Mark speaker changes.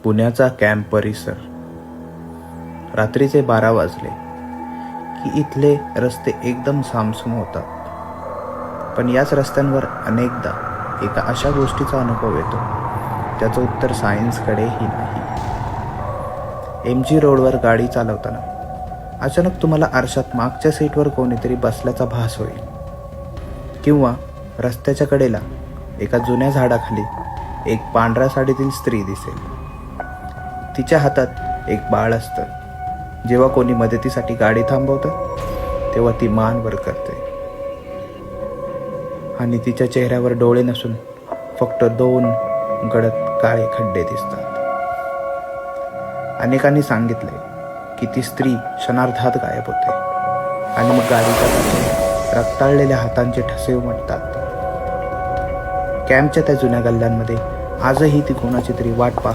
Speaker 1: पुण्याचा कॅम्प परिसर. रात्रीचे 12 वाजले की इथले रस्ते एकदम सामसूम होतात. पण याच रस्त्यांवर अनेकदा एका अशा गोष्टीचा अनुभव येतो त्याचं उत्तर सायन्सकडेही नाही. MG रोडवर गाडी चालवताना अचानक तुम्हाला आरशात मागच्या सीटवर कोणीतरी बसल्याचा भास होईल, किंवा रस्त्याच्या कडेला एका जुन्या झाडाखाली एक पांढऱ्या साडीतील स्त्री दिसेल. तिच्या हातात एक बाळ असतं. जेव्हा कोणी मदतीसाठी गाडी थांबवतं तेव्हा ती मान वर करते आणि तिच्या चेहऱ्यावर डोळे नसून फक्त 2 गडद काळे खड्डे दिसतात. अनेकांनी सांगितले की ती स्त्री क्षणार्धात गायब होते आणि मग गाडीच्या बाजूने रक्ताळलेल्या हातांचे ठसे उमटतात. कॅम्पच्या त्या जुन्या गल्ल्यांमध्ये आजही ती कोणाची तरी वाट पाहत